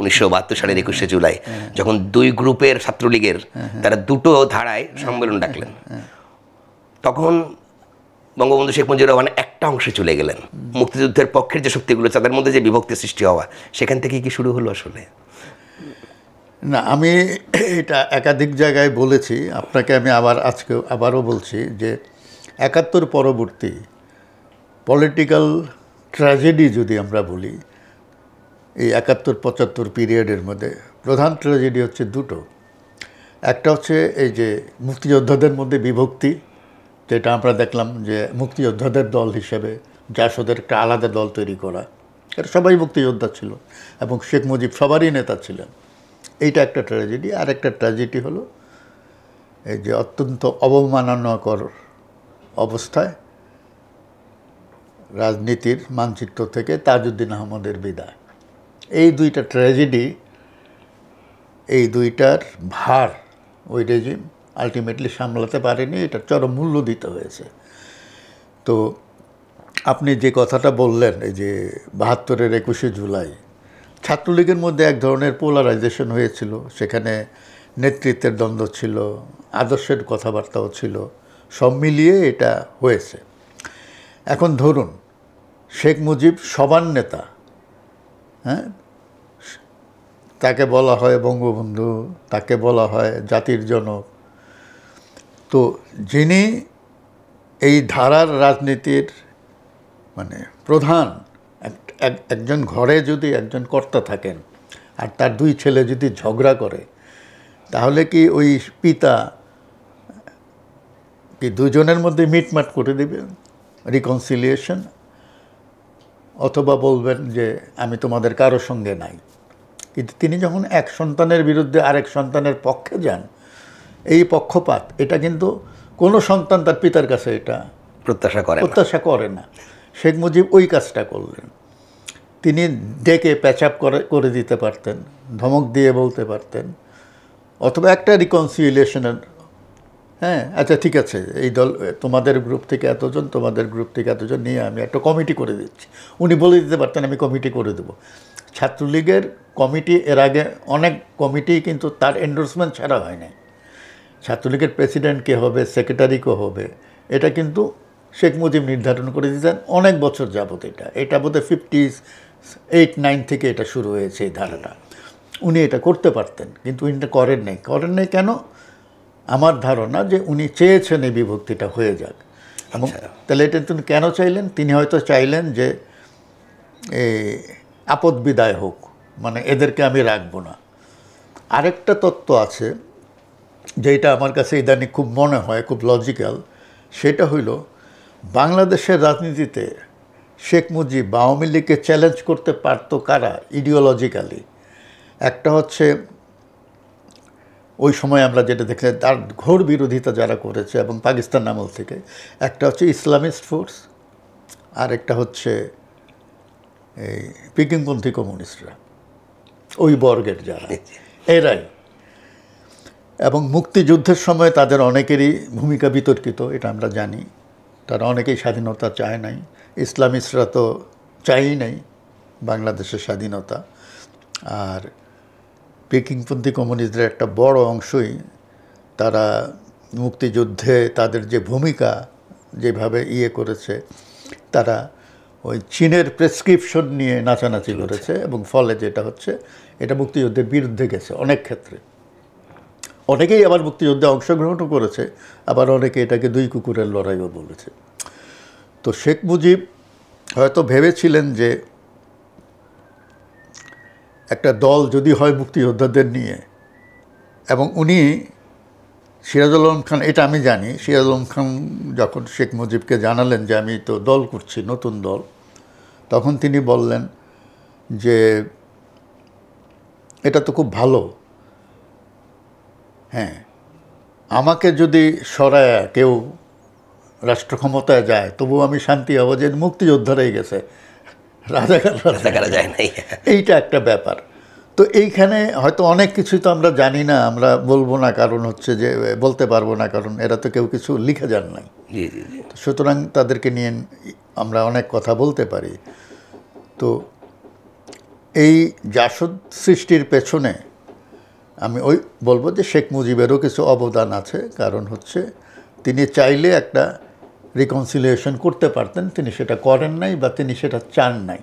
1972 সালের 21শে জুলাই, যখন দুই গ্রুপের ছাত্রলীগের তারা দুটো ধারায় সম্মেলন ডাকলেন, তখন বঙ্গবন্ধু শেখ মুজিবুর রহমান একটা অংশে চলে গেলেন। মুক্তিযুদ্ধের পক্ষের যে শক্তিগুলো, তাদের মধ্যে যে বিভক্তি সৃষ্টি হওয়া, সেখান থেকে কি শুরু হলো আসলে? না, আমি এটা একাধিক জায়গায় বলেছি, আপনাকে আমি আবারও বলছি যে 71 পরবর্তী পলিটিক্যাল ট্র্যাজেডি যদি আমরা বলি, এই 71-75 পিরিয়ডের মধ্যে প্রধান ট্র্যাজেডি হচ্ছে দুটো। একটা হচ্ছে এই যে মুক্তিযোদ্ধাদের মধ্যে বিভক্তি, যেটা আমরা দেখলাম যে মুক্তিযোদ্ধাদের দল হিসেবে জাসদের একটা আলাদা দল তৈরি করা, এটা সবাই মুক্তিযোদ্ধা ছিল এবং শেখ মুজিব সবারই নেতা ছিলেন। এইটা একটা ট্র্যাজেডি। আর একটা ট্র্যাজেডি হলো এই যে অত্যন্ত অবমাননাকর অবস্থায় রাজনীতির মানচিত্র থেকে তাজউদ্দিন আহমদের বিদায়। এই দুইটা ট্র্যাজেডি, এই দুইটার ভার ওই রেজিম আলটিমেটলি সামলাতে পারেনি, এটার চরম মূল্য দিতে হয়েছে। তো আপনি যে কথাটা বললেন, এই যে 72-এর 21শে জুলাই ছাত্রলীগের মধ্যে এক ধরনের পোলারাইজেশন হয়েছিল, সেখানে নেতৃত্বের দ্বন্দ্ব ছিল, আদর্শের কথাবার্তাও ছিল, সব মিলিয়ে এটা হয়েছে। এখন ধরুন শেখ মুজিব সবার নেতা, হ্যাঁ, তাকে বলা হয় বঙ্গবন্ধু, তাকে বলা হয় জাতির জনক। তো যিনি এই ধারার রাজনীতির মানে প্রধান, একজন ঘরে যদি একজন কর্তা থাকেন আর তার দুই ছেলে যদি ঝগড়া করে, তাহলে কি ওই পিতা কি দুজনের মধ্যে মিটমাট করে দেবেন, রিকনসিলিয়েশন, অথবা বলবেন যে আমি তোমাদের কারো সঙ্গে নাই? কিন্তু তিনি যখন এক সন্তানের বিরুদ্ধে আরেক সন্তানের পক্ষে যান, এই পক্ষপাত, এটা কিন্তু কোনো সন্তান তার পিতার কাছে এটা প্রত্যাশা করে না। শেখ মুজিব ওই কাজটা করলেন। তিনি ডেকে প্যাচআপ করে দিতে পারতেন, ধমক দিয়ে বলতে পারতেন, অথবা একটা রিকনসিলিয়েশনের, হ্যাঁ আচ্ছা ঠিক আছে, এই দল তোমাদের গ্রুপ থেকে এতজন, তোমাদের গ্রুপ থেকে এতজন নিয়ে আমি একটা কমিটি করে দিচ্ছি। উনি বলে দিতে পারতেন আমি কমিটি করে দেবো। ছাত্রলীগের কমিটি, এর আগে অনেক কমিটি কিন্তু তার এন্ডোর্সমেন্ট ছাড়া হয় নাই। ছাত্রলীগের প্রেসিডেন্ট কে হবে, সেক্রেটারি কে হবে, এটা কিন্তু শেখ মুজিব নির্ধারণ করে দিতেন অনেক বছর যাবত। এটা বোধহয় 58-59 থেকে এটা শুরু হয়েছে এই ধারাটা। উনি এটা করতে পারতেন, কিন্তু উনি এটা করেন নাই। কেন? আমার ধারণা যে উনি চেয়েছেন এই বিভক্তিটা হয়ে যাক। এবং তাহলে এটা তিনি কেন চাইলেন? তিনি হয়তো চাইলেন যে আপদ বিদায় হোক, মানে এদেরকে আমি রাখবো না। আরেকটা তত্ত্ব আছে যেটা আমার কাছে ইদানিং খুব মনে হয়, খুব লজিক্যাল। সেটা হইল বাংলাদেশের রাজনীতিতে শেখ মুজিব বা আওয়ামী লীগকে চ্যালেঞ্জ করতে পারতো কারা ইডিওলজিক্যালি? একটা হচ্ছে ওই সময় আমরা যেটা দেখলাম, তার ঘোর বিরোধিতা যারা করেছে এবং পাকিস্তান আমল থেকে, একটা হচ্ছে ইসলামিস্ট ফোর্স, আর একটা হচ্ছে এই পিকিংপন্থী কমিউনিস্টরা, ওই বর্গের যারা, এরাই। এবং মুক্তিযুদ্ধের সময় তাদের অনেকেরই ভূমিকা বিতর্কিত, এটা আমরা জানি। তারা অনেকেই স্বাধীনতা চায় নাই। ইসলামিস্টরা তো চায়ই নাই বাংলাদেশের স্বাধীনতা। আর পিকিংপন্থী কমিউনিস্টদের একটা বড় অংশই তারা মুক্তিযুদ্ধে তাদের যে ভূমিকা যেভাবে করেছে, তারা ওই চীনের প্রেসক্রিপশন নিয়ে নাচানাচি করেছে, এবং ফলে যেটা হচ্ছে এটা মুক্তিযুদ্ধের বিরুদ্ধে গেছে অনেক ক্ষেত্রে। অনেকেই আবার মুক্তিযুদ্ধে অংশগ্রহণও করেছে, আবার অনেকে এটাকে দুই কুকুরের লড়াইও বলেছে। তো শেখ মুজিব হয়তো ভেবেছিলেন যে একটা দল যদি হয় মুক্তিযোদ্ধাদের নিয়ে, এবং উনি সিরাজুল আলম খান, এটা আমি জানি, সিরাজুল আলম খান যখন শেখ মুজিবকে জানালেন যে আমি তো দল করছি, নতুন দল, তখন তিনি বললেন যে এটা তো খুব ভালো, হ্যাঁ, আমাকে যদি সরায় কেউ রাষ্ট্র ক্ষমতায় যায় তবুও আমি শান্তি হব, যে মুক্তিযোদ্ধারাই গেছে, রাজাকাররা যায় নাই। এইটা একটা ব্যাপার। তো এইখানে হয়তো অনেক কিছুই তো আমরা জানি না, আমরা বলবো না, কারণ হচ্ছে যে বলতে পারবো না, কারণ এরা তো কেউ কিছু লিখে যান নাই। সুতরাং তাদেরকে নিয়ে আমরা অনেক কথা বলতে পারি। তো এই জাসদ সৃষ্টির পেছনে আমি বলবো যে শেখ মুজিবেরও কিছু অবদান আছে। কারণ হচ্ছে তিনি চাইলে একটা রিকনসিলিয়েশন করতে পারতেন, তিনি সেটা করেন নাই বা তিনি সেটা চান নাই।